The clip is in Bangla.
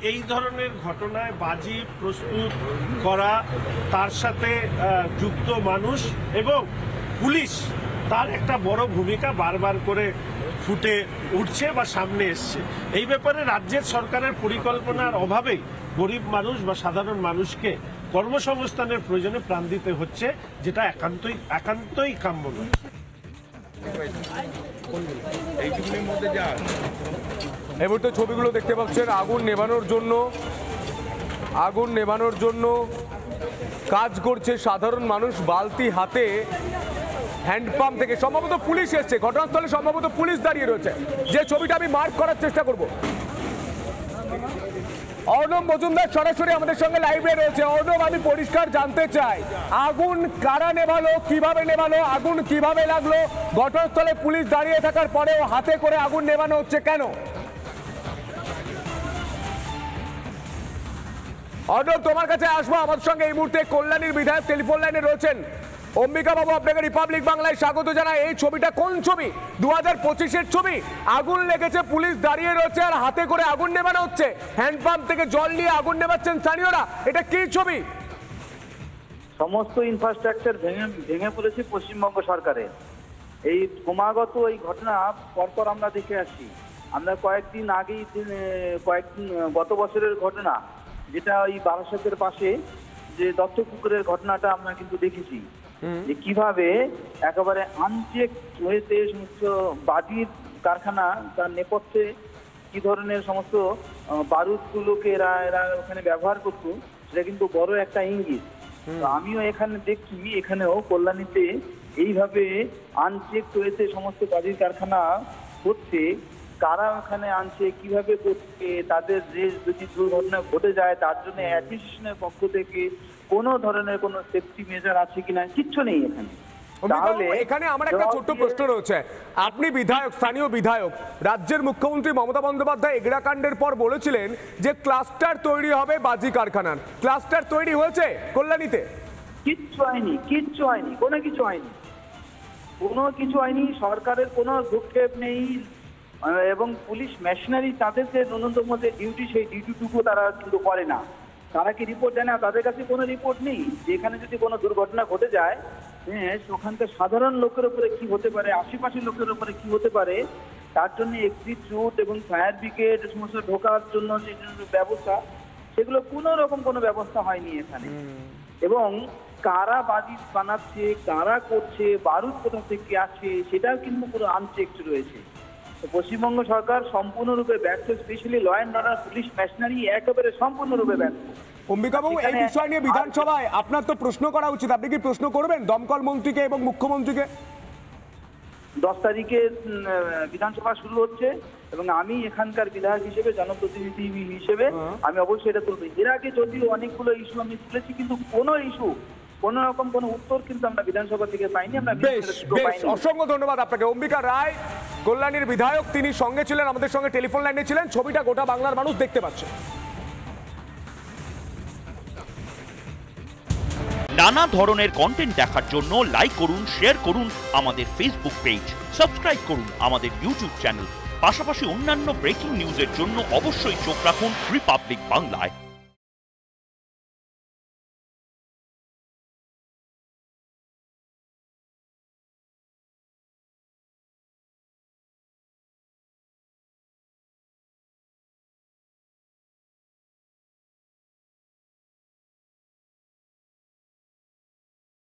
এই ধরনের ঘটনায় বাজি প্রস্তুত করা, তার সাথে যুক্ত মানুষ এবং পুলিশ, তার একটা বড় ভূমিকা বারবার করে ফুটে উঠছে বা সামনে এসছে। এই ব্যাপারে রাজ্যের সরকারের পরিকল্পনার অভাবেই গরিব মানুষ বা সাধারণ মানুষকে কর্মসংস্থানের প্রয়োজনে প্রাণ দিতে হচ্ছে, যেটা একান্তই কাম্য নয়। এই মুহূর্তে ছবিগুলো দেখতে পাচ্ছেন, আগুন নেভানোর জন্য কাজ করছে সাধারণ মানুষ বালতি হাতে। হ্যান্ডপাম্প থেকে সম্ভবত পুলিশ এসছে, ঘটনাস্থলে সম্ভবত পুলিশ দাঁড়িয়ে রয়েছে। যে ছবিটা আমি মার্ক করার চেষ্টা করব। অর্ণব মজুমদার সরাসরি আমাদের সঙ্গে লাইভে রয়েছে। অর্ণব, আমি পরিষ্কার জানতে চাই, আগুন কারা নেভালো, কিভাবে নেভালো, আগুন কিভাবে লাগলো? ঘটনাস্থলে পুলিশ দাঁড়িয়ে থাকার পরেও হাতে করে আগুন নেভানো হচ্ছে কেন? অর্ণব, তোমার কাছে আসবো। আমার সঙ্গে এই মুহূর্তে কল্যাণীর বিধায়ক টেলিফোন লাইনে রয়েছেন। অম্বিকা বাবু, আপনাকে রিপাবলিক বাংলায় স্বাগত জানাই। এই ছবিটা কোন ছবি? 2025-এর ছবি। আগুন লেগেছে, পুলিশ দাঁড়িয়ে রয়েছে আর হাতে করে আগুন নেভানো হচ্ছে। হ্যান্ডপাম্প থেকে জল নিয়ে আগুন নেভাচ্ছেন স্থানীয়রা। এটা কি ছবি? সমস্ত ইনফ্রাস্ট্রাকচার ভেঙে পড়েছে পশ্চিমবঙ্গ সরকারের। এই ক্রমাগত এই ঘটনা পরপর আমরা দেখে আসছি। আমরা কয়েকদিন আগেই গত বছরের ঘটনা, যেটা ওই বারাসাতের পাশে যে দত্তপুকুরের ঘটনাটা আমরা কিন্তু দেখেছি, যে কিভাবে একেবারে আনচেক হয়েছে সমস্ত বাজির কারখানা, তার নেপথ্যে কি ধরনের সমস্ত বারুদগুলোকে এরা ওখানে ব্যবহার করত, সেটা কিন্তু বড় একটা ইঙ্গিত। আমিও এখানে দেখছি, এখানেও কল্যাণীতে এইভাবে আনচেক হয়েছে সমস্ত বাজির কারখানা করছে। কারা ওখানে আনছে, কিভাবে করছে, তাদের যে যদি দুর্ঘটনা ঘটে যায় তার জন্য অ্যাডমিনিস্ট্রেশনের পক্ষ থেকে কোনো ধরনের কোনো সেফটি মেজার আছে কিনা, কিচ্ছু নেই এখানে। তাহলে এখানে আমার একটা ছোট্ট প্রশ্ন রয়েছে। আপনি বিধায়ক, স্থানীয় বিধায়ক, রাজ্যের মুখ্যমন্ত্রী মমতা বন্দ্যোপাধ্যায় এগরাকাণ্ডের পর বলেছিলেন যে ক্লাস্টার তৈরি হবে বাজি কারখানার। ক্লাস্টার তৈরি হয়েছে কল্যাণীতে? কিচ্ছু হয়নি, কোনো কিছু হয়নি। সরকারের কোনো ভ্রুক্ষেপ নেই এবং পুলিশ মেশিনারি, তাদের যে ন্যূনতম যে ডিউটি, সেই ডিউটিটুকু তারা কিন্তু করে না। তারা কি রিপোর্ট দেয় না? তাদের কাছে কোনো রিপোর্ট নেই যেখানে যদি কোনো দুর্ঘটনা ঘটে যায়, হ্যাঁ, ওখানকার সাধারণ লোকের উপরে কি হতে পারে, আশেপাশের লোকের উপরে কি হতে পারে, তার জন্য এক্সিট রুট এবং ফায়ার ব্রিগেড সমস্ত ঢোকার জন্য যে ব্যবস্থা, সেগুলো কোনো রকম কোনো ব্যবস্থা হয়নি এখানে। এবং কারা বাজি বানাচ্ছে, কারা করছে, বারুদ কোথা থেকে আসছে, সেটাও কিন্তু পুরো আনচেকড রয়েছে। পশ্চিমবঙ্গ সরকার সম্পূর্ণরূপে ব্যর্থ, specially law and order police machinery একেবারে সম্পূর্ণরূপে ব্যর্থ। অম্বিকাবাবু, এই বিষয় নিয়ে বিধানসভায় আপনার তো প্রশ্ন করা উচিত। আপনি কি প্রশ্ন করবেন দমকল মন্ত্রীকে এবং মুখ্যমন্ত্রীকে? 10 তারিখে বিধানসভা শুরু হচ্ছে এবং আমি এখানকার বিধায়ক হিসেবে, জনপ্রতিনিধি হিসেবে আমি অবশ্যই এটা তুলব। এর আগে যদিও অনেকগুলো ইস্যু আমি তুলেছি, কিন্তু কোনো ইস্যু, কোন রকম কোনো উত্তর কিন্তু আমরা বিধানসভা থেকে পাইনি। আমরা অসংখ্য ধন্যবাদ আপনাকে। অম্বিকা রায়, কল্যাণীর বিধায়ক, তিনি সঙ্গে ছিলেন, আমাদের সঙ্গে টেলিফোন লাইনে ছিলেন। ছবিটা গোটা বাংলার মানুষ দেখতে পাচ্ছে। নানা ধরনের কন্টেন্ট দেখার জন্য লাইক করুন, শেয়ার করুন আমাদের ফেসবুক পেজ, সাবস্ক্রাইব করুন আমাদের ইউটিউব চ্যানেল। পাশাপাশি অন্যান্য ব্রেকিং নিউজের জন্য অবশ্যই চোখ রাখুন রিপাবলিক বাংলায়।